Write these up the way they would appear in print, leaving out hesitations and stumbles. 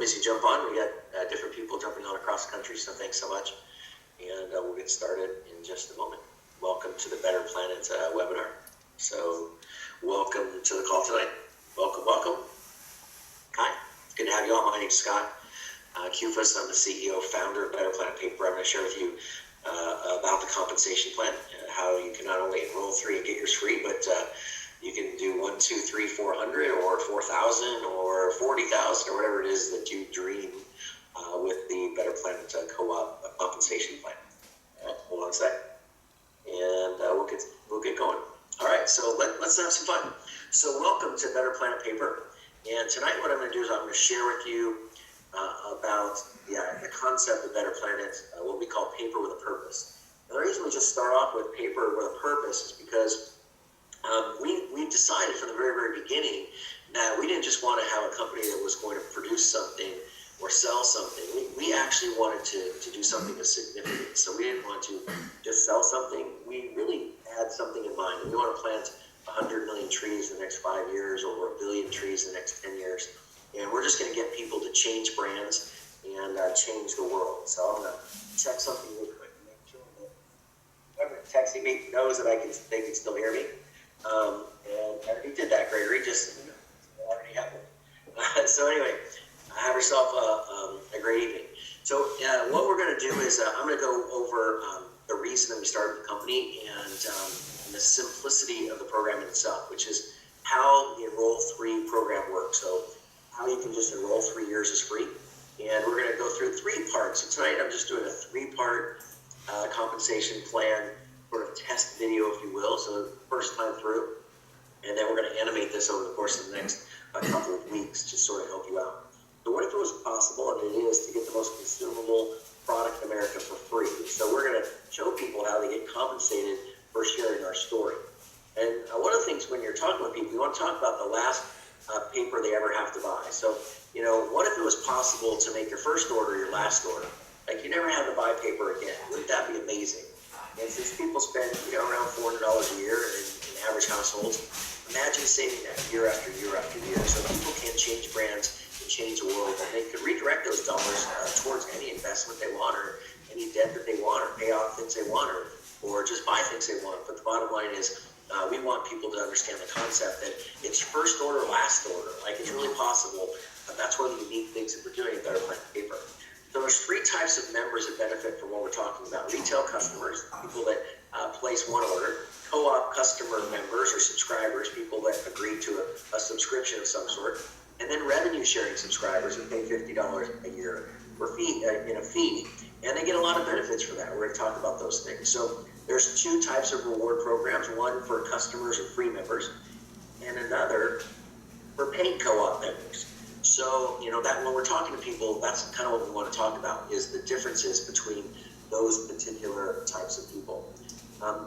as you jump on. We got different people jumping on across the country, so thanks so much. And we'll get started in just a moment. Welcome to the Better Planet webinar. So welcome to the call tonight. Welcome. Hi, it's good to have you all. My name's Scott Kufus. I'm the CEO, founder of Better Planet Paper. I'm going to share with you about the compensation plan, how you can not only enroll 3 and get yours free, but you can do 1, 2, 3, 400 or 4,000 or 40,000 or whatever it is that you dream with the Better Planet co-op compensation plan. Hold on a sec, and we'll get going. All right, so let's have some fun. So welcome to Better Planet Paper, and tonight what I'm going to do is I'm going to share with you about the concept of Better Planet, what we call paper with a purpose. And the reason we just start off with paper with a purpose is because we decided from the very, very beginning that we didn't just want to have a company that was going to produce something or sell something. We actually wanted to do something of significance. So we didn't want to just sell something. We really had something in mind. We want to plant 100 million trees in the next 5 years or 1 billion trees in the next 10 years. And we're just going to get people to change brands and change the world. So I'm going to check something real quick and make sure that whoever texting me knows that they can still hear me. And I already did that, Gregory, just already happened. So anyway, have yourself a great evening. So what we're going to do is I'm going to go over the reason that we started the company and the simplicity of the program in itself, which is how the Enroll 3 program works. So how you can just enroll 3 years is free. And we're going to go through 3 parts. So tonight I'm just doing a 3-part compensation plan, sort of test video, if you will. So first time through. And then we're going to animate this over the course of the next couple of weeks to sort of help you out. So what if it was possible, and it is, to get the most consumable product in America for free? So we're going to show people how they get compensated for sharing our story. And one of the things when you're talking with people, you want to talk about the last paper they ever have to buy. So, what if it was possible to make your first order your last order? Like you never have to buy paper again. Wouldn't that be amazing? And since people spend around $400 a year in average households, imagine saving that year after year after year. So people can change brands and change the world, and they could redirect those dollars towards any investment they want, or any debt that they want, or pay off things they want, or just buy things they want. But the bottom line is we want people to understand the concept that it's first order, last order. Like it's really possible. That's one of the unique things that we're doing at Better Planet Paper. So there's 3 types of members that benefit from what we're talking about. Retail customers, people that place one order. Co-op customer members or subscribers, people that agree to a subscription of some sort. And then revenue sharing subscribers who pay $50 a year for in a fee. And they get a lot of benefits for that. We're going to talk about those things. So there's 2 types of reward programs, one for customers or free members, and another for paid co-op members. So, that when we're talking to people, that's kind of what we want to talk about, is the differences between those particular types of people.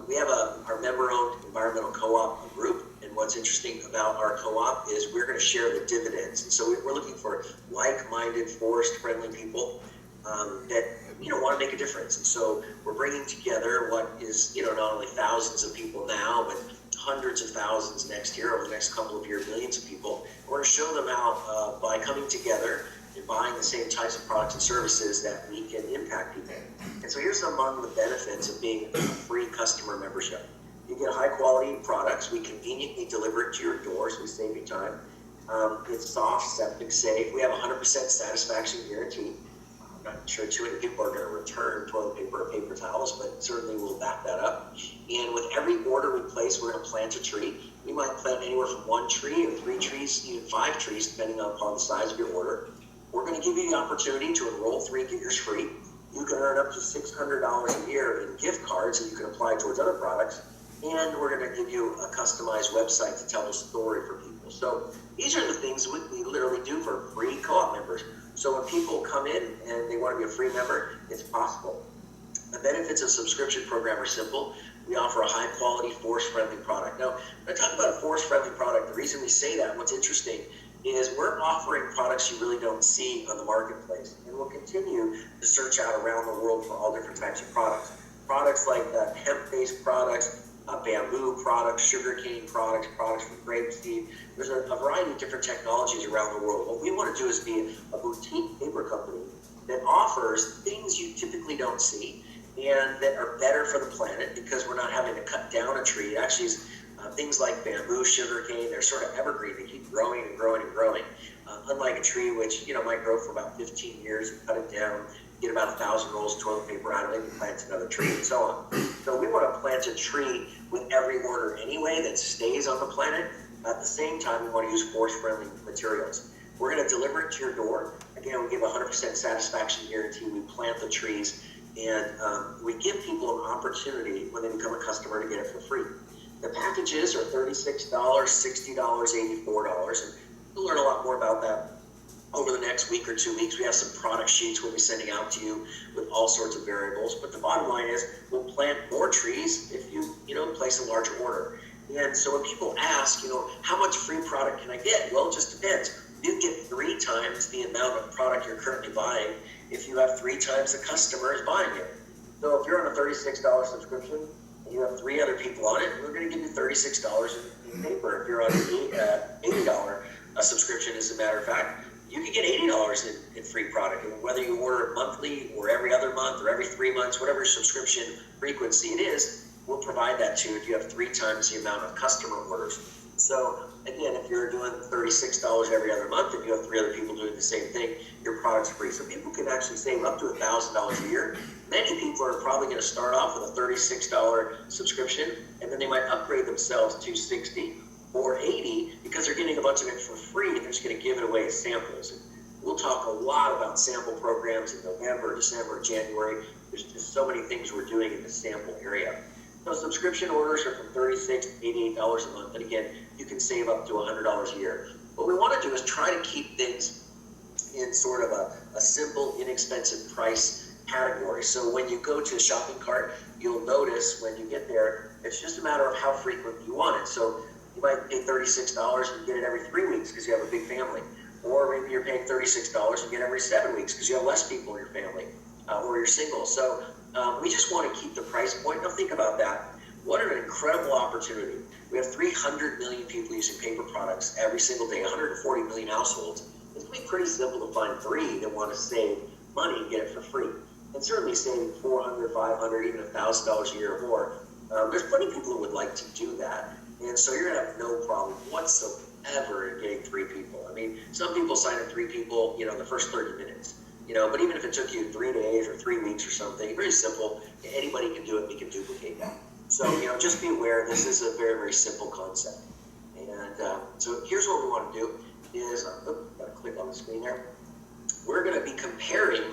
We have our member-owned environmental co-op group, and what's interesting about our co-op is we're going to share the dividends. And so we're looking for like-minded, forest-friendly people that want to make a difference. And so we're bringing together what is not only thousands of people now, but hundreds of thousands next year, over the next couple of years, millions of people. We're going to show them how by coming together and buying the same types of products and services that we can impact people. And so here's among the benefits of being a free customer membership. You get high quality products. We conveniently deliver it to your door, so we save you time. It's soft, septic safe. We have 100% satisfaction guarantee. I'm not sure too many people are going to return toilet paper or paper towels, but certainly we'll back that up. And with every order we place, we're going to plant a tree. We might plant anywhere from 1 tree or 3 trees, even 5 trees, depending upon the size of your order. We're going to give you the opportunity to enroll 3 and get yours free. You can earn up to $600 a year in gift cards that you can apply towards other products. And we're going to give you a customized website to tell the story for people. So these are the things we literally do for free co-op members. So when people come in and they want to be a free member, it's possible. The benefits of the subscription program are simple. We offer a high-quality, forest-friendly product. Now, when I talk about a forest-friendly product, the reason we say that, what's interesting, is we're offering products you really don't see on the marketplace. And we'll continue to search out around the world for all different types of products. Products like hemp-based products, bamboo products, sugarcane products, products from grapeseed. There's a variety of different technologies around the world. What we want to do is be a boutique paper company that offers things you typically don't see and that are better for the planet because we're not having to cut down a tree. It actually is things like bamboo, sugarcane, they're sort of evergreen. They keep growing and growing and growing. Unlike a tree, which might grow for about 15 years, cut it down, get about 1,000 rolls of toilet paper out of it, and plant another tree, and so on. So we want to plant a tree with every order anyway that stays on the planet. At the same time, we want to use forest-friendly materials. We're going to deliver it to your door. Again, we give 100% satisfaction guarantee. We plant the trees, and we give people an opportunity when they become a customer to get it for free. The packages are $36, $60, $84, and you'll learn a lot more about that over the next week or 2 weeks. We have some product sheets we'll be sending out to you with all sorts of variables. But the bottom line is we'll plant more trees if you place a larger order. And so when people ask, how much free product can I get? Well, it just depends. You get 3 times the amount of product you're currently buying if you have 3 times the customer is buying it. So if you're on a $36 subscription and you have 3 other people on it, we're going to give you $36 in paper. If you're on an $80 subscription, as a matter of fact, you can get $80 in free product. And whether you order monthly or every other month or every 3 months, whatever subscription frequency it is, we'll provide that to you if you have 3 times the amount of customer orders. So again, if you're doing $36 every other month and you have 3 other people doing the same thing, your product's free. So people can actually save up to $1,000 a year. Many people are probably going to start off with a $36 subscription, and then they might upgrade themselves to $60 or $80 because they're getting a bunch of it for free, and they're just going to give it away as samples. And we'll talk a lot about sample programs in November, December, January. There's just so many things we're doing in the sample area. So subscription orders are from $36 to $88 a month, and again, you can save up to $100 a year. What we want to do is try to keep things in sort of a simple, inexpensive price category. So when you go to a shopping cart, you'll notice when you get there, it's just a matter of how frequent you want it. So you might pay $36 and get it every 3 weeks because you have a big family. Or maybe you're paying $36 and get it every 7 weeks because you have less people in your family, or you're single. So we just want to keep the price point. Now think about that. What an incredible opportunity. We have 300 million people using paper products every single day, 140 million households. It's going to be pretty simple to find 3 that want to save money and get it for free. And certainly saving $400, $500, even $1,000 a year or more. There's plenty of people who would like to do that. And so you're going to have no problem whatsoever in getting 3 people. I mean, some people sign up 3 people, in the first 30 minutes. But even if it took you 3 days or 3 weeks or something, very simple. Anybody can do it. We can duplicate that. So, just be aware this is a very, very simple concept. And so here's what we want to do is, got to click on the screen there. We're going to be comparing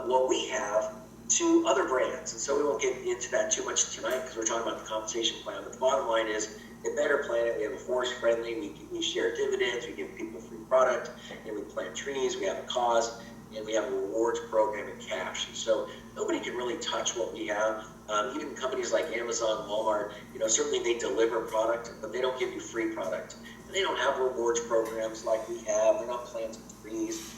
what we have to other brands. And so we won't get into that too much tonight because we're talking about the compensation plan. But the bottom line is, at Better Planet, we have a forest friendly, we share dividends, we give people free product, and we plant trees, we have a cause, and we have a rewards program in cash. And so nobody can really touch what we have. Even companies like Amazon, Walmart, certainly they deliver product, but they don't give you free product. And they don't have rewards programs like we have. They're not planting trees.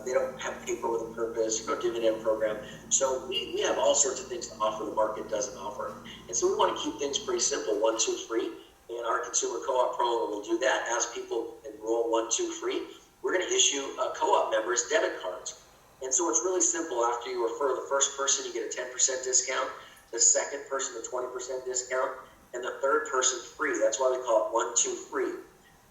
They don't have paper with a purpose, no dividend program. So we have all sorts of things to offer the market doesn't offer. And so we want to keep things pretty simple, 1, 2 free. And our consumer co-op program will do that. As people enroll 1, 2 free, we're going to issue co-op members debit cards. And so it's really simple. After you refer the first person, you get a 10% discount, the second person a 20% discount, and the third person free. That's why we call it 1, 2 free.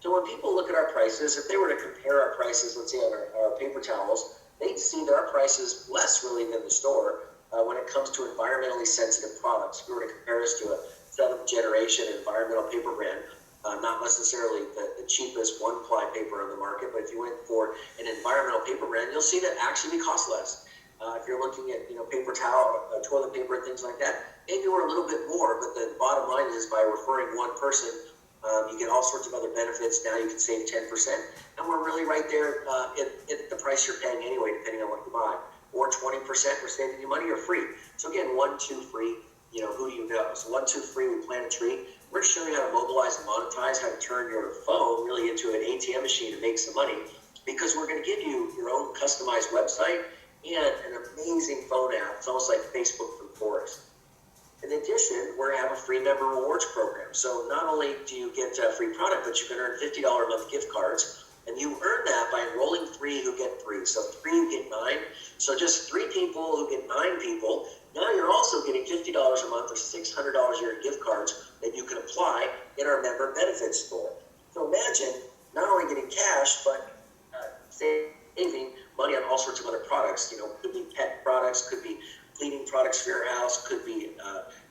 So when people look at our prices, if they were to compare our prices, let's say on our paper towels, they'd see that our price is less really than the store when it comes to environmentally sensitive products. If we were to compare us to a 7th generation environmental paper brand, not necessarily the cheapest one-ply paper on the market, but if you went for an environmental paper brand, you'll see that actually costs less. If you're looking at paper towel, toilet paper, and things like that, maybe we're a little bit more, but the bottom line is by referring one person, you get all sorts of other benefits. Now you can save 10%, and we're really right there at the price you're paying anyway, depending on what you buy. Or 20%, we're saving you money, or free. So again, 1, 2 free. Who do you know? So 1, 2 free, we plant a tree. We're showing you how to mobilize and monetize, how to turn your phone really into an ATM machine to make some money, because we're going to give you your own customized website and an amazing phone app. It's almost like Facebook for the forest. In addition, we're going to have a free member rewards program. So not only do you get a free product, but you can earn $50 a month gift cards. And you earn that by enrolling 3 who get 3. So 3 who get 9. So just 3 people who get 9 people. Now you're also getting $50 a month or $600 a year in gift cards that you can apply in our member benefits store. So imagine not only getting cash, but saving money on all sorts of other products. Could be pet products, could be cleaning products for your house, could be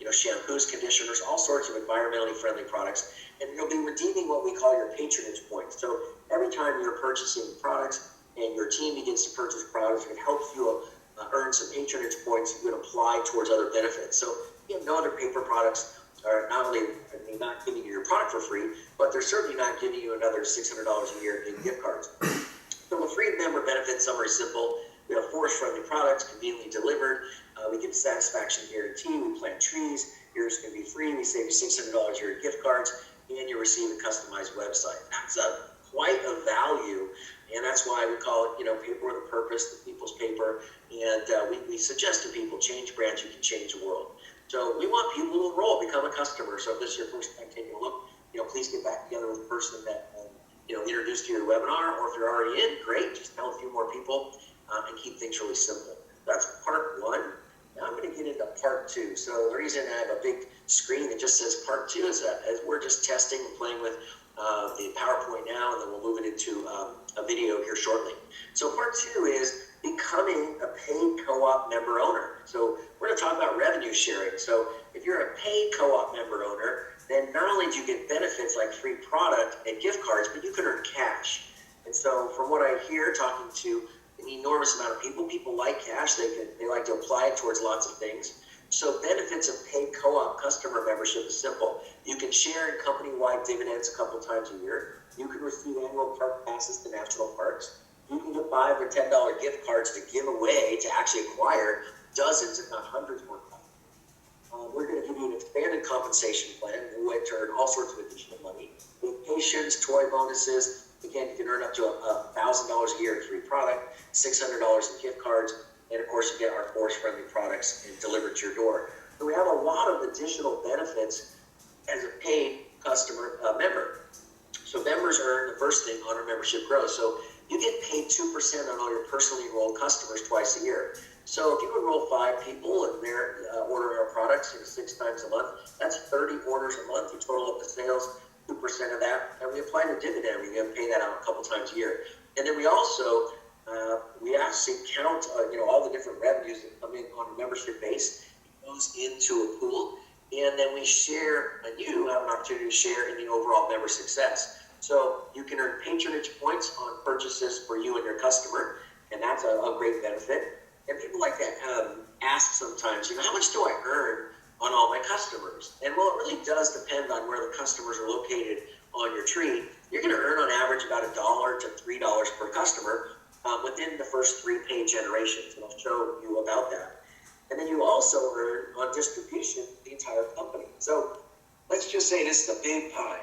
shampoos, conditioners, all sorts of environmentally friendly products. And you'll be redeeming what we call your patronage points. So every time you're purchasing products and your team begins to purchase products, it helps you earn some patronage points you can apply towards other benefits. So you have no other paper products are not only not giving you your product for free, but they're certainly not giving you another $600 a year in gift cards. So the free member benefit summary is simple. We have forest-friendly products conveniently delivered. We give satisfaction guarantee. We plant trees. Yours can be free. We save you $600 a year in gift cards, and you receive a customized website. That's quite a value, and that's why we call it, paper with a purpose, the people's paper. And we suggest to people, change brands, you can change the world. So we want people to enroll, become a customer. So if this is your first time taking a look, please get back together with the person that introduced you to your webinar, or if you're already in, great, just tell a few more people and keep things really simple. That's part 1. Now I'm going to get into part 2. So the reason I have a big screen that just says part 2 is that as we're just testing and playing with the PowerPoint now, and then we'll move it into a video here shortly. So part 2 is becoming a paid co-op member owner. So we're going to talk about revenue sharing. So if you're a paid co-op member owner, then not only do you get benefits like free product and gift cards, but you can earn cash. And so from what I hear, talking to an enormous amount of people like cash. They like to apply it towards lots of things. So benefits of paid co-op customer membership is simple. You can share in company-wide dividends a couple times a year. You can receive annual park passes to national parks. You can get $5 or $10 gift cards to give away to actually acquire dozens, if not hundreds more times. We're going to give you an expanded compensation plan in which earn all sorts of additional money. Vacations, toy bonuses. Again, you can earn up to $1,000 a year in free product, $600 in gift cards, and of course you get our forest-friendly products and delivered to your door. So we have a lot of additional benefits as a paid customer member. So members earn, the first thing, on our membership grows. So you get paid 2% on all your personally enrolled customers twice a year. So if you enroll 5 people and they're ordering our products 6 times a month, that's 30 orders a month. You total up the sales, 2% of that, and we apply the dividend. We pay that out a couple times a year. And then we also, we actually count, all the different revenues that come in on a membership base. It goes into a pool, and then we share, and you have an opportunity to share in the overall member success. So you can earn patronage points on purchases for you and your customer, and that's a great benefit. And people like to ask sometimes, how much do I earn on all my customers? And well, it really does depend on where the customers are located on your tree. You're going to earn on average about $1 to $3 per customer within the first 3 paid generations, and I'll show you about that. And then you also earn on distribution the entire company. So let's just say this is a big pie.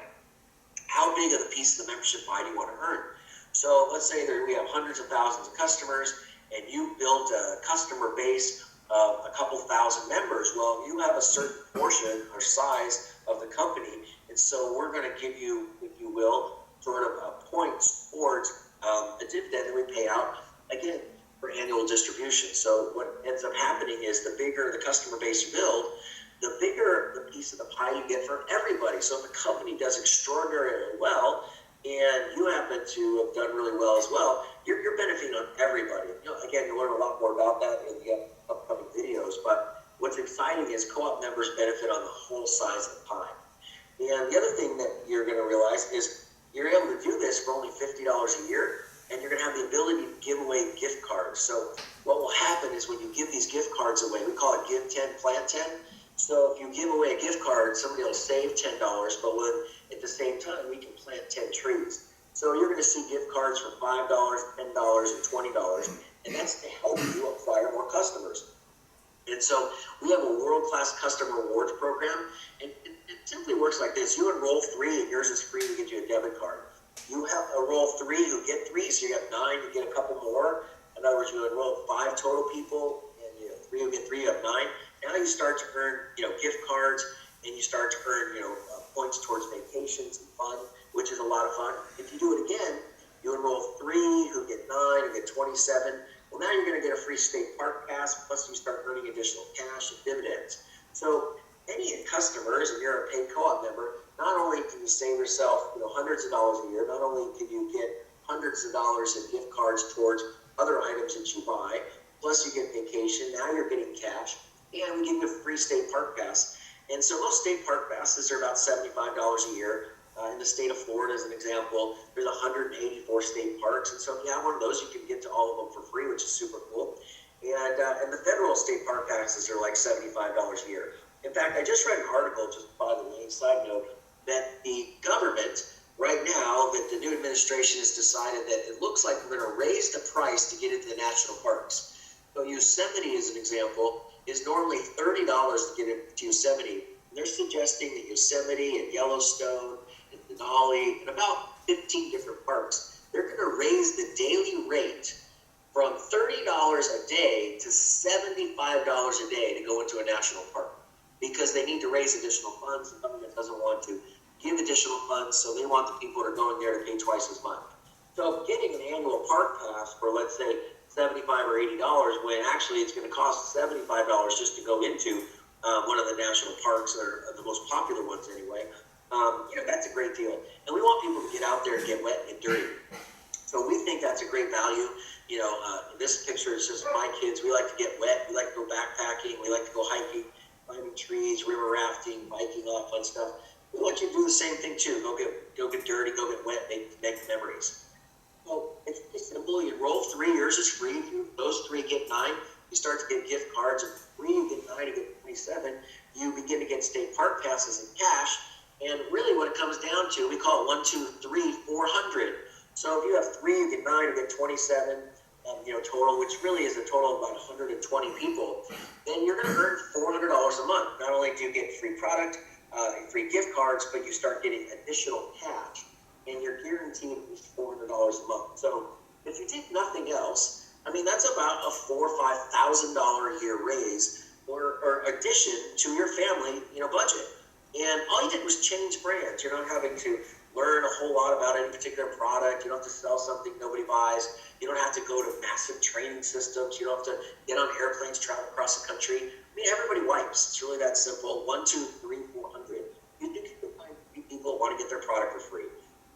How big of a piece of the membership pie do you want to earn? So let's say that we have hundreds of thousands of customers, and you built a customer base of a couple thousand members. Well, you have a certain portion or size of the company, and so we're going to give you, if you will, sort of points towards a dividend that we pay out, again, for annual distribution. So what ends up happening is the bigger the customer base you build, the bigger the piece of the pie you get from everybody. So if the company does extraordinarily well, and you happen to have done really well as well, you're benefiting on everybody. Again, you'll learn a lot more about that in the upcoming videos, but what's exciting is co-op members benefit on the whole size of the pie. And the other thing that you're going to realize is you're able to do this for only $50 a year, and you're going to have the ability to give away gift cards. So what will happen is when you give these gift cards away, we call it Give 10, Plant 10. So if you give away a gift card, somebody will save $10, but at the same time, we can plant 10 trees. So you're going to see gift cards for $5, $10, and $20, and that's to help you acquire more customers. And so we have a world-class customer rewards program, and it simply works like this. You enroll 3, and yours is free to get you a debit card. You have enroll 3 who get 3, so you have 9, you get a couple more. In other words, you enroll 5 total people, and you have 3 who get 3, you have 9. Now you start to earn, gift cards, and you start to earn, points towards vacations and fun, which is a lot of fun. If you do it again, you enroll 3, who get 9, who get 27. Well, now you're going to get a free state park pass, plus you start earning additional cash and dividends. So any customers, and you're a paid co-op member, not only can you save yourself, hundreds of dollars a year, not only can you get hundreds of dollars in gift cards towards other items that you buy, plus you get vacation, now you're getting cash, and we give you a free state park pass. And so most state park passes are about $75 a year. In the state of Florida, as an example, there's 184 state parks, and so if you have one of those, you can get to all of them for free, which is super cool. And the federal state park passes are like $75 a year. In fact, I just read an article, just by the way, side note, that the government right now, that the new administration has decided that it looks like we're going to raise the price to get into the national parks. So Yosemite, as an example, is normally $30 to get into Yosemite. And they're suggesting that Yosemite and Yellowstone and Denali and about 15 different parks, they're going to raise the daily rate from $30 a day to $75 a day to go into a national park, because they need to raise additional funds. The government doesn't want to give additional funds, so they want the people that are going there to pay twice as much. So getting an annual park pass for, let's say, $75 or $80, when actually it's going to cost $75 just to go into one of the national parks, or the most popular ones anyway, that's a great deal. And we want people to get out there and get wet and get dirty. So we think that's a great value. This picture is just my kids. We like to get wet. We like to go backpacking. We like to go hiking, climbing trees, river rafting, biking, all that fun stuff. We want you to do the same thing too. Go get dirty, go get wet, make memories. Well, it's pretty simple. You enroll 3 years, it's free. If those 3 get 9, you start to get gift cards. And 3, you get 9, you get 27. You begin to get state park passes in cash. And really what it comes down to, we call it 1, 2, 3, 400. So if you have 3, you get 9, you get 27, total, which really is a total of about 120 people. Then you're going to earn $400 a month. Not only do you get free product, free gift cards, but you start getting additional cash, and you're guaranteed at least $400 a month. So if you did nothing else, that's about a $4,000 or $5,000 a year raise or addition to your family, budget. And all you did was change brands. You're not having to learn a whole lot about any particular product. You don't have to sell something nobody buys. You don't have to go to massive training systems. You don't have to get on airplanes, travel across the country. Everybody wipes. It's really that simple. 1, 2, 3, 400. You can find people who want to get their product for free.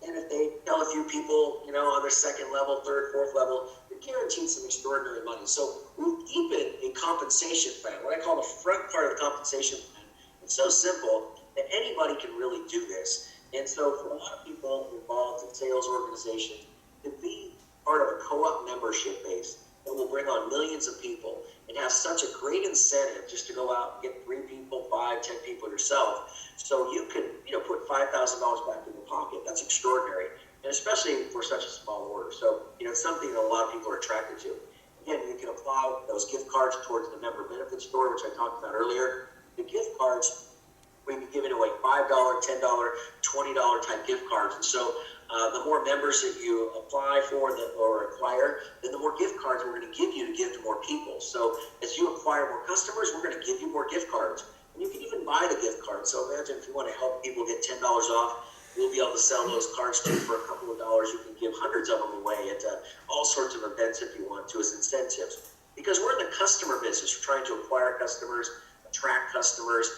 And if they tell a few people, on their second level, third, fourth level, you're guaranteed some extraordinary money. So we've deepened a compensation plan, what I call the front part of the compensation plan. It's so simple that anybody can really do this. And so for a lot of people involved in sales organizations, to be part of a co-op membership base that will bring on millions of people and have such a great incentive just to go out and get 3 people, 5, 10 people yourself. So you can, put $5,000 back in your pocket. That's extraordinary. And especially for such a small order. So, it's something that a lot of people are attracted to. Again, you can apply those gift cards towards the member benefit store, which I talked about earlier. The gift cards, we be giving away $5, $10, $20 type gift cards. And so the more members that you apply for or acquire, then the more gift cards we're going to give you to give to more people. So as you acquire more customers, we're going to give you more gift cards. And you can even buy the gift cards. So imagine if you want to help people get $10 off, we'll be able to sell those cards to you for a couple of dollars. You can give hundreds of them away at all sorts of events if you want to as incentives. Because we're in the customer business. We're trying to acquire customers, attract customers,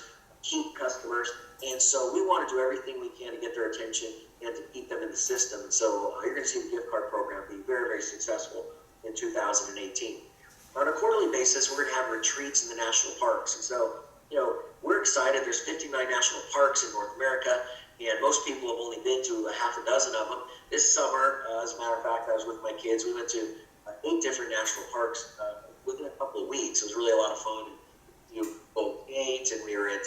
keep customers, and so we want to do everything we can to get their attention and to keep them in the system. And so you're going to see the gift card program be very, very successful in 2018. On a quarterly basis, we're going to have retreats in the national parks. And so, we're excited. There's 59 national parks in North America, and most people have only been to a half a dozen of them. This summer, as a matter of fact, I was with my kids. We went to 8 different national parks within a couple of weeks. It was really a lot of fun. Both Gates, and we were at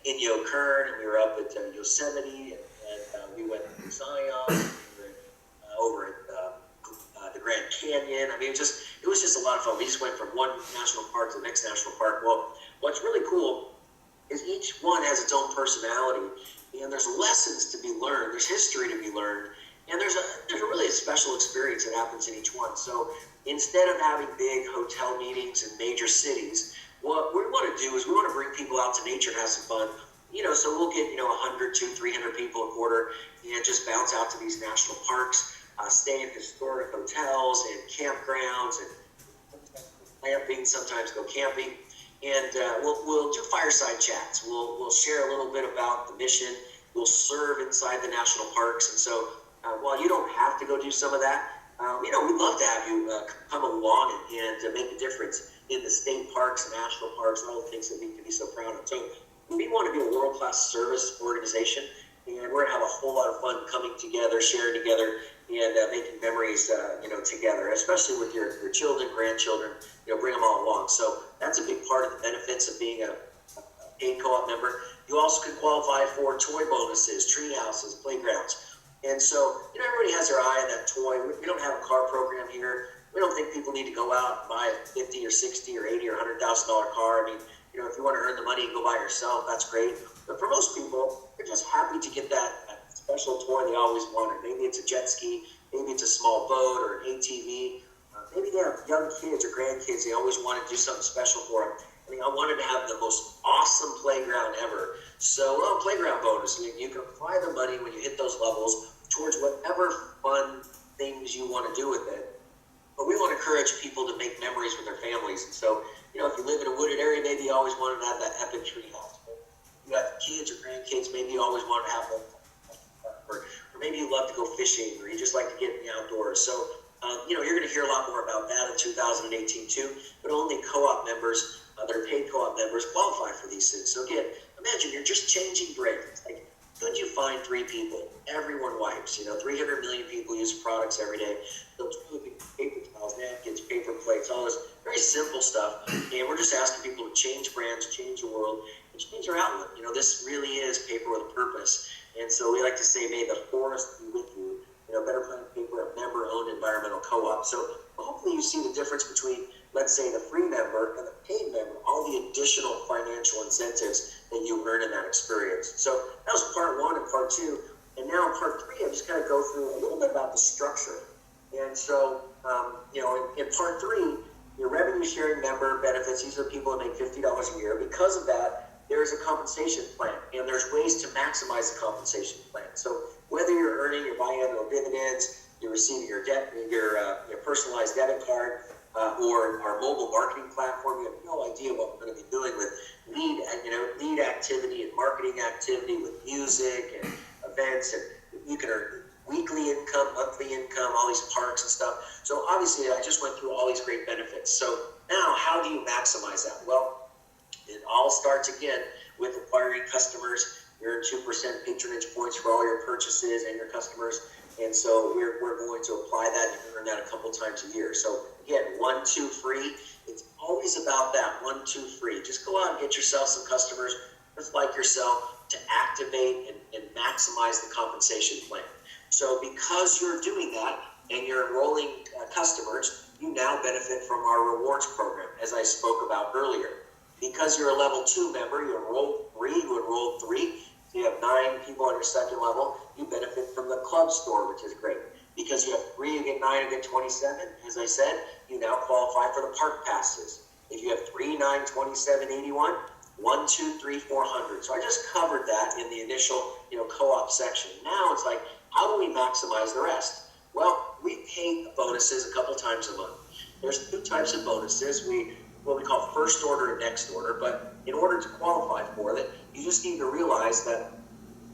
Inyo Kern, and we were up at Yosemite, and we went to Zion, and we were over at the Grand Canyon. It was just a lot of fun. We just went from one national park to the next national park. Well, what's really cool is each one has its own personality, and there's lessons to be learned, there's history to be learned, and there's really a special experience that happens in each one. So instead of having big hotel meetings in major cities, what we want to do is we want to bring people out to nature and have some fun. So we'll get 100, 200, 300 people a quarter and just bounce out to these national parks, stay in historic hotels and campgrounds, and glamping. Sometimes go camping, and we'll do fireside chats. We'll share a little bit about the mission. We'll serve inside the national parks, and so while you don't have to go do some of that, we'd love to have you come along and make a difference in the state parks and national parks, all the things that we can be so proud of. So we want to be a world-class service organization, and we're going to have a whole lot of fun coming together, sharing together, and making memories, together, especially with your children, grandchildren. Bring them all along. So that's a big part of the benefits of being a paid co-op member. You also can qualify for toy bonuses, tree houses, playgrounds. And so, everybody has their eye on that toy. We don't have a car program here. We don't think people need to go out and buy a $50 or $60 or $80 or $100,000 car. I mean, if you want to earn the money and go by yourself, that's great. But for most people, they're just happy to get that special toy they always wanted. Maybe it's a jet ski, maybe it's a small boat or an ATV. Maybe they have young kids or grandkids. They always want to do something special for them. I wanted to have the most awesome playground ever. So, playground bonus. You can apply the money when you hit those levels towards whatever fun things you want to do with it. But we want to encourage people to make memories with their families. And so, if you live in a wooded area, maybe you always wanted to have that epic tree house. You got kids or grandkids, maybe you always wanted to have that. Or maybe you love to go fishing, or you just like to get in the outdoors. So, you're going to hear a lot more about that in 2018 too. But only co-op members, that are paid co-op members, qualify for these things. So again, imagine you're just changing grades. Like, could you find 3 people? Everyone wipes. 300 million people use products every day. Those paper towels, napkins, paper plates, all this very simple stuff. And we're just asking people to change brands, change the world, and change their outlook. This really is paper with a purpose. And so we like to say, may the forest be with you. Better Planet Paper, a member-owned environmental co-op. So hopefully you see the difference between, let's say, the free member and the paid member, all the additional financial incentives that you earn in that experience. So that was part 1 and part 2. And now in part 3, I'm just going to go through a little bit about the structure. And so, in part 3, your revenue sharing member benefits, these are people that make $50 a year. Because of that, there's a compensation plan, and there's ways to maximize the compensation plan. So whether you're earning your biannual dividends, you're receiving your personalized debit card, or our mobile marketing platform, you have no idea what we're going to be doing with lead activity and marketing activity with music and events, and you can earn weekly income, monthly income, all these parks and stuff. So obviously, I just went through all these great benefits. So now, how do you maximize that? Well, it all starts again with acquiring customers. You earn 2% patronage points for all your purchases and your customers. And so we're going to apply that and earn that a couple times a year. So again, 1, 2 free. It's always about that 1, 2 free. Just go out and get yourself some customers just like yourself to activate and maximize the compensation plan. So because you're doing that and you're enrolling customers, you now benefit from our rewards program, as I spoke about earlier. Because you're a level 2 member, you enroll 3. So you have 9 people on your second level. You benefit from the club store, which is great. Because you have 3, you get 9, you get 27. As I said, you now qualify for the park passes. If you have 3, 9, 27, 81, 1, 2, 3, 400. So I just covered that in the initial, co-op section. Now it's like, how do we maximize the rest? Well, we pay bonuses a couple times a month. There's 2 types of bonuses. What we call first order and next order, but in order to qualify for it, you just need to realize that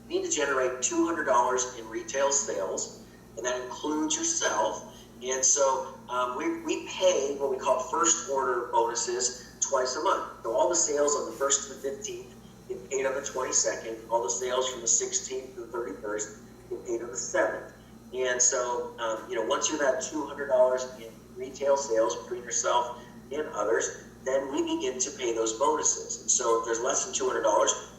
you need to generate $200 in retail sales, and that includes yourself. And so we pay what we call first order bonuses twice a month. So all the sales on the 1st to the 15th get paid on the 22nd. All the sales from the 16th to the 31st get paid on the 7th. And so, once you have $200 in retail sales between yourself and others, then we begin to pay those bonuses. And so if there's less than $200,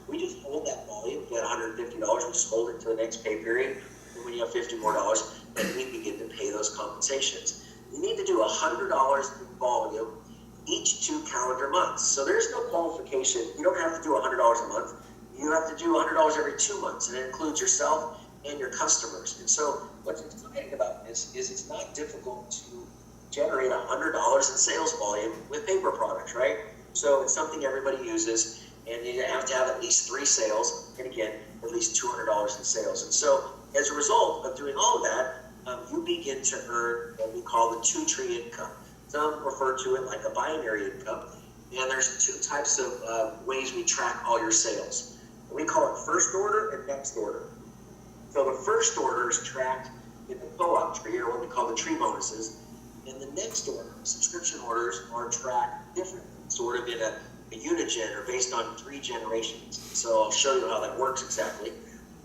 we just hold that volume. If you had $150, we just hold it to the next pay period. And when you have $50 more, then we begin to pay those compensations. You need to do $100 in volume each 2 calendar months. So there's no qualification. You don't have to do $100 a month. You have to do $100 every 2 months, and it includes yourself and your customers. And so what's exciting about this is it's not difficult to generate $100 in sales volume with paper products, right? So it's something everybody uses, and you have to have at least 3 sales, and again, at least $200 in sales. And so as a result of doing all of that, you begin to earn what we call the 2-tree income. Some refer to it like a binary income. And there's 2 types of ways we track all your sales. We call it first order and next order. So the first order is tracked in the co-op tree, or what we call the tree bonuses. And the next order, subscription orders, are tracked differently, sort of in a unigen, or based on 3 generations. So I'll show you how that works exactly.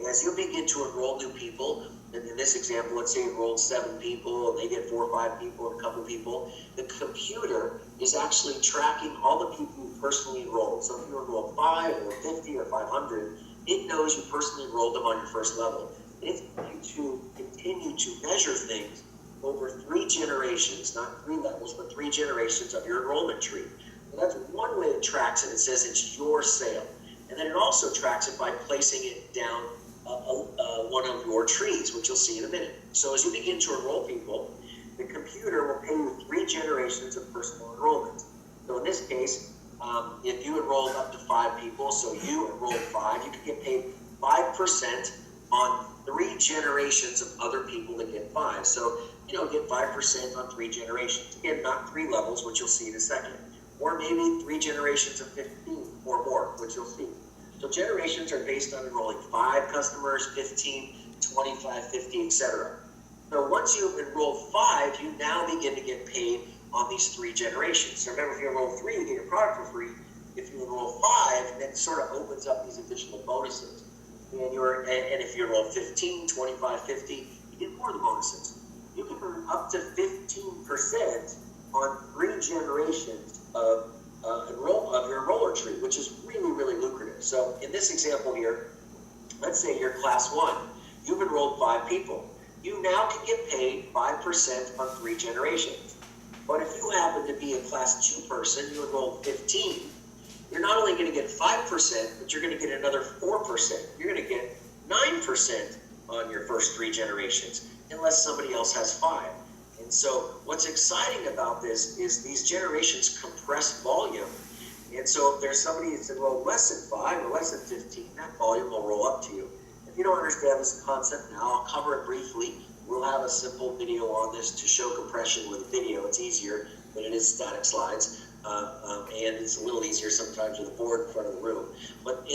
As you begin to enroll new people, and in this example, let's say you enrolled 7 people, and they get 4 or 5 people, and a couple people, the computer is actually tracking all the people you personally enrolled. So if you enrolled 5 or 50 or 500, it knows you personally enrolled them on your first level. It's going to continue to measure things over 3 generations, not 3 levels, but 3 generations of your enrollment tree. So that's one way it tracks it. It says it's your sale. And then it also tracks it by placing it down one of your trees, which you'll see in a minute. So as you begin to enroll people, the computer will pay you 3 generations of personal enrollment. So in this case, if you enrolled up to 5 people, so you enrolled 5, you could get paid 5% on 3 generations of other people that get 5. So, get 5% on 3 generations. Again, not 3 levels, which you'll see in a second. Or maybe 3 generations of 15 or more, which you'll see. So generations are based on enrolling 5 customers, 15, 25, 50, etc. So once you've enrolled 5, you now begin to get paid on these 3 generations. So remember, if you enroll 3, you get your product for free. If you enroll 5, then it sort of opens up these additional bonuses. And if you enroll 15, 25, 50, you get more of the bonuses. You can earn up to 15% on 3 generations of your enroller tree, which is really, really lucrative. So in this example here, let's say you're class 1. You've enrolled 5 people. You now can get paid 5% on 3 generations. But if you happen to be a class 2 person, you enrolled 15, you're not only going to get 5%, but you're going to get another 4%. You're going to get 9% on your first 3 generations, unless somebody else has 5. And so what's exciting about this is these generations compress volume. And so if there's somebody that's enrolled less than 5 or less than 15, that volume will roll up to you. If you don't understand this concept now, I'll cover it briefly. We'll have a simple video on this to show compression with a video. It's easier than it is static slides. And it's a little easier sometimes with a board in front of the room. But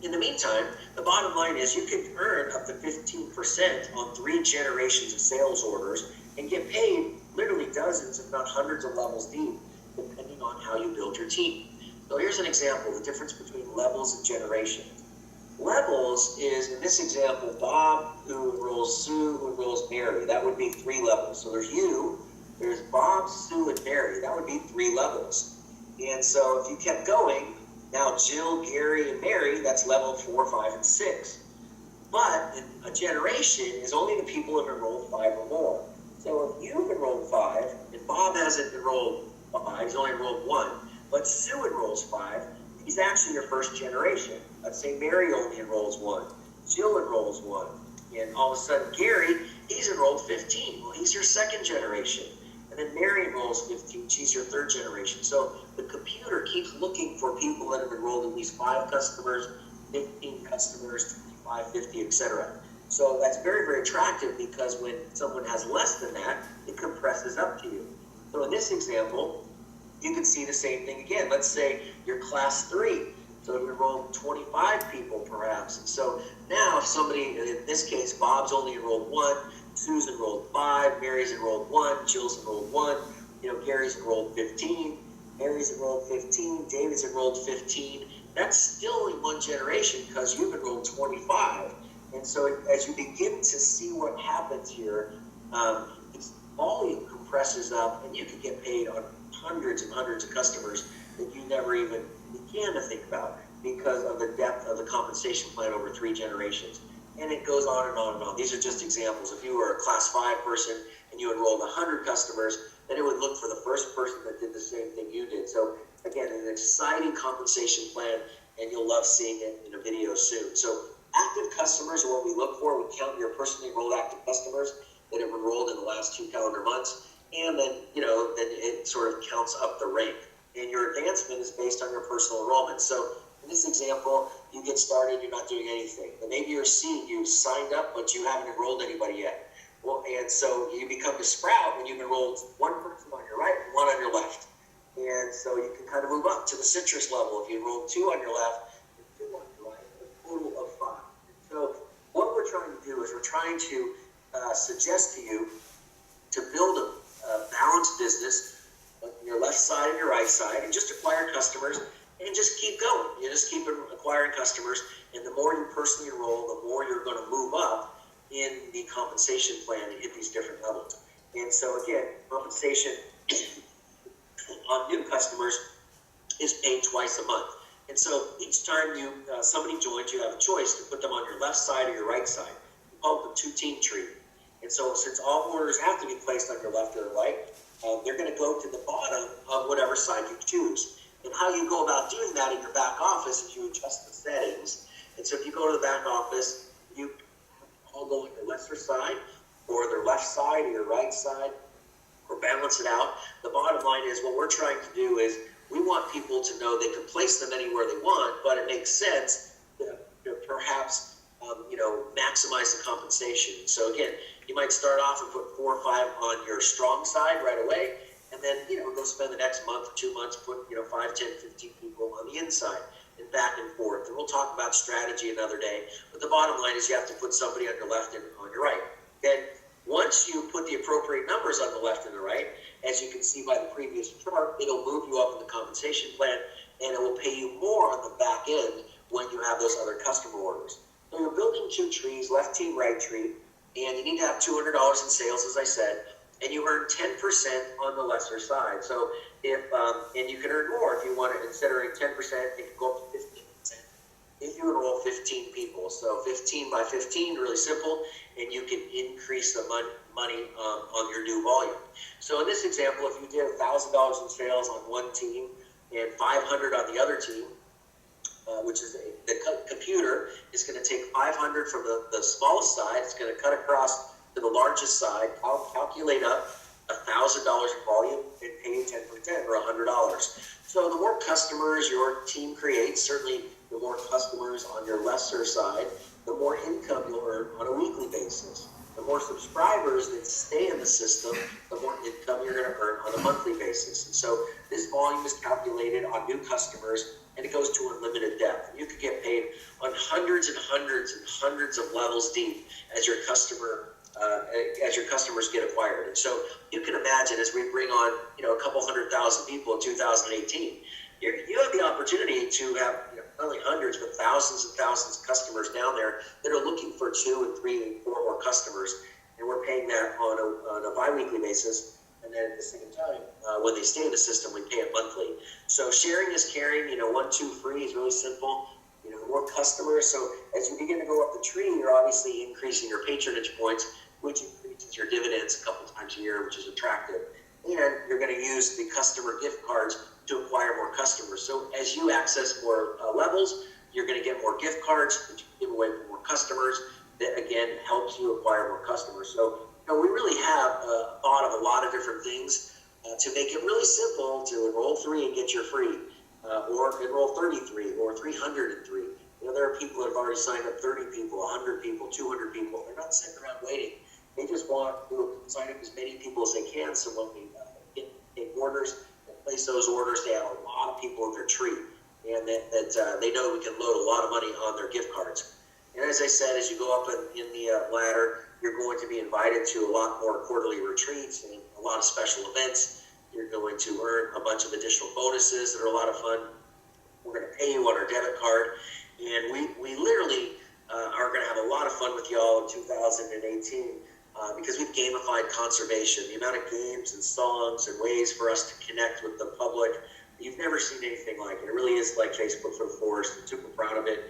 in the meantime, the bottom line is you can earn up to 15% on 3 generations of sales orders and get paid literally dozens, if not hundreds of levels deep, depending on how you build your team. So here's an example, the difference between levels and generations. Levels is, in this example, Bob who enrolls Sue, who enrolls Mary. That would be 3 levels. So there's you, there's Bob, Sue, and Mary. That would be 3 levels. And so if you kept going, now Jill, Gary, and Mary, that's level 4, 5, and 6. But a generation is only the people who have enrolled 5 or more. So if you've enrolled 5, and Bob hasn't enrolled 5, he's only enrolled 1, but Sue enrolls 5, he's actually your first generation. Let's say Mary only enrolls 1, Jill enrolls 1, and all of a sudden Gary, he's enrolled 15. Well, he's your second generation. And then Mary enrolls 15, she's your third generation. So the computer keeps looking for people that have enrolled at least 5 customers, 15 customers, 25, 50, etc. So that's very, very attractive, because when someone has less than that, it compresses up to you. So in this example, you can see the same thing again. Let's say you're class 3. So you enrolled 25 people perhaps. And so now if somebody, in this case, Bob's only enrolled 1, Sue's enrolled 5, Mary's enrolled 1, Jill's enrolled 1, Gary's enrolled 15, Mary's enrolled 15, David's enrolled 15. That's still only 1 generation, because you've enrolled 25. And so as you begin to see what happens here, volume compresses up, and you can get paid on hundreds and hundreds of customers that you never even began to think about, because of the depth of the compensation plan over 3 generations. And it goes on and on and on. These are just examples. If you were a class 5 person and you enrolled 100 customers, then it would look for the first person that did the same thing you did. So again, an exciting compensation plan, and you'll love seeing it in a video soon. So active customers are what we look for. We count your personally enrolled active customers that have enrolled in the last 2 calendar months. And then, then it sort of counts up the rank. and your advancement is based on your personal enrollment. So in this example, you get started, you're not doing anything. But maybe you're a seed, you signed up, but you haven't enrolled anybody yet. Well, and so you become a sprout when you've enrolled one person on your right and one on your left. And so you can kind of move up to the citrus level. If you enroll 2 on your left and 2 on your right, a total of 5. And so what we're trying to do is we're trying to suggest to you to build a balanced business on your left side and your right side, and just acquire customers and just keep going. You just keep acquiring customers, and the more you personally enroll, the more you're going to move up in the compensation plan to hit these different levels. And so again, compensation on new customers is paid twice a month. And so each time you somebody joins, you have a choice to put them on your left side or your right side. We call it the 2-team tree. And so since all orders have to be placed on your left or right, they're going to go to the bottom of whatever side you choose. And how you go about doing that in your back office is you adjust the settings. And so if you go to the back office, you all go on your lesser side or their left side or your right side, or balance it out. The bottom line is what we're trying to do is we want people to know they can place them anywhere they want, but it makes sense to perhaps maximize the compensation. So again, you might start off and put 4 or 5 on your strong side right away, and then go spend the next month or 2 months put 5, 10, 15 people on the inside, and back and forth. And we'll talk about strategy another day. But the bottom line is you have to put somebody on your left and on your right. Then once you put the appropriate numbers on the left and the right, as you can see by the previous chart, it'll move you up in the compensation plan, and it will pay you more on the back end when you have those other customer orders. So you're building 2 trees, left tree, right tree, and you need to have $200 in sales, as I said, and you earn 10% on the lesser side. So if and you can earn more if you want to. Instead of earning 10%, it can go up to 15%. If you enroll 15 people, so 15 by 15, really simple, and you can increase the money on your new volume. So in this example, if you did $1,000 in sales on one team and 500 on the other team, which is the computer is going to take 500 from the smallest side, it's going to cut across to the largest side, calculate up $1,000 in volume, and pay you 10% or $100. So the more customers your team creates, certainly the more customers on your lesser side, the more income you'll earn on a weekly basis. The more subscribers that stay in the system, the more income you're going to earn on a monthly basis. And so this volume is calculated on new customers, and it goes to unlimited depth. You could get paid on hundreds and hundreds and hundreds of levels deep as your customers get acquired. And so you can imagine as we bring on a couple 100,000 people in 2018, you have the opportunity to have not only hundreds but thousands and thousands of customers down there that are looking for 2 and 3 and 4 more customers, and we're paying that on a bi-weekly basis. And then at the same time, when they stay in the system, we pay it monthly. So sharing is caring. 1, 2, free is really simple. More customers. So as you begin to go up the tree, you're obviously increasing your patronage points, which increases your dividends a couple times a year, which is attractive. And you're going to use the customer gift cards to acquire more customers. So as you access more levels, you're going to get more gift cards, which you give away for more customers. That again helps you acquire more customers. So we really have thought of a lot of different things to make it really simple to enroll 3 and get your free, or enroll 33 or 303. There are people that have already signed up 30 people, 100 people, 200 people. They're not sitting around waiting. They just want to sign up as many people as they can. So when we get orders and place those orders, they have a lot of people in their tree, and that they know we can load a lot of money on their gift cards. And as I said, as you go up in the ladder, you're going to be invited to a lot more quarterly retreats and a lot of special events. You're going to earn a bunch of additional bonuses that are a lot of fun. We're going to pay you on our debit card. And we literally are going to have a lot of fun with y'all in 2018 because we've gamified conservation. The amount of games and songs and ways for us to connect with the public, you've never seen anything like it. It really is like Facebook for the forest. I'm super proud of it.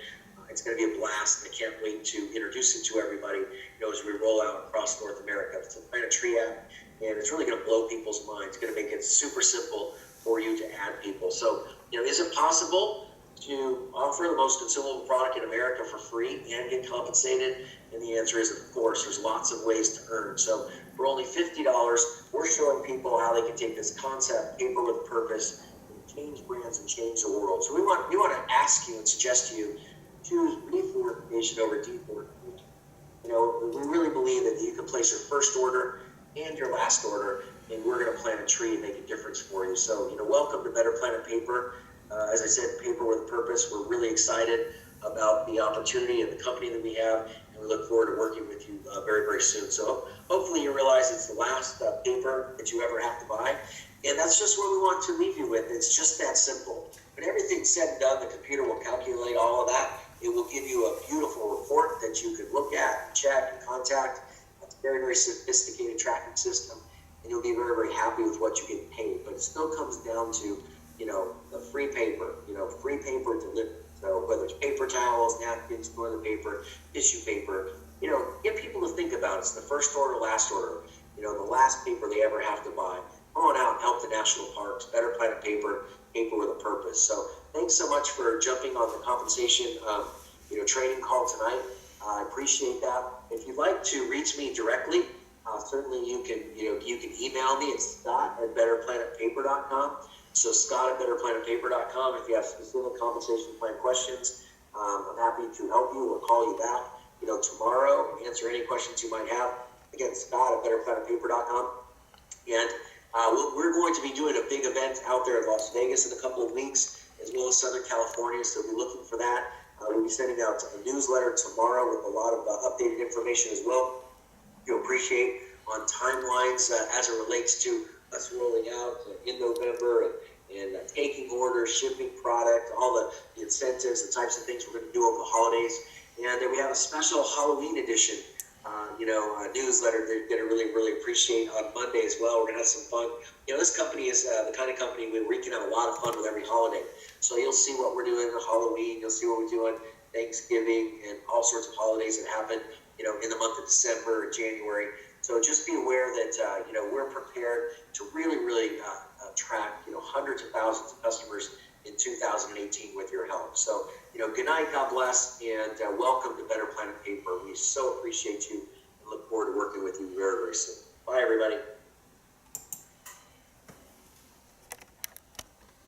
It's going to be a blast, and I can't wait to introduce it to everybody as we roll out across North America. It's a Planet Tree app, and it's really going to blow people's minds. It's going to make it super simple for you to add people. So, is it possible to offer the most consumable product in America for free and get compensated? And the answer is, of course. There's lots of ways to earn. So for only $50, we're showing people how they can take this concept, paper with purpose, and change brands and change the world. So we want to ask you and suggest to you choose refortification over defortification. You know, we really believe that you can place your first order and your last order, and we're going to plant a tree and make a difference for you. So, you know, welcome to Better Planet Paper. As I said, paper with a purpose. We're really excited about the opportunity and the company that we have, and we look forward to working with you very, very soon. So hopefully you realize it's the last paper that you ever have to buy, and that's just what we want to leave you with. It's just that simple. When everything's said and done, the computer will calculate all of that. It will give you a beautiful report that you can look at, and check, and contact. It's a very, very sophisticated tracking system, and you'll be very, very happy with what you get paid. But it still comes down to, you know, the free paper, free paper delivered. So whether it's paper towels, napkins, toilet paper, tissue paper, get people to think about it. It's the first order, last order, the last paper they ever have to buy. Come on out and help the national parks. Better Planet Paper, paper with a purpose. So thanks so much for jumping on the compensation, training call tonight. I appreciate that. If you'd like to reach me directly, certainly you can email me. It's scott@betterplanetpaper.com. So scott@betterplanetpaper.com. If you have specific compensation plan questions, I'm happy to help you or call you back, tomorrow and answer any questions you might have. Again, scott@betterplanetpaper.com. And we're going to be doing a big event out there in Las Vegas in a couple of weeks, as well as Southern California. So be looking for that. We'll be sending out a newsletter tomorrow with a lot of updated information as well. You'll appreciate on timelines as it relates to us rolling out in November and taking orders, shipping product, all the incentives, the types of things we're going to do over the holidays. And then we have a special Halloween edition, newsletter that you're going to really, really appreciate on Monday as well. We're going to have some fun. This company is the kind of company where we can have a lot of fun with every holiday. So you'll see what we're doing on Halloween. You'll see what we're doing Thanksgiving and all sorts of holidays that happen, in the month of December and January. So just be aware that, we're prepared to really, really attract, hundreds of thousands of customers in 2018 with your help. So, good night, God bless, and welcome to Better Planet Paper. We so appreciate you and look forward to working with you very, very soon. Bye, everybody.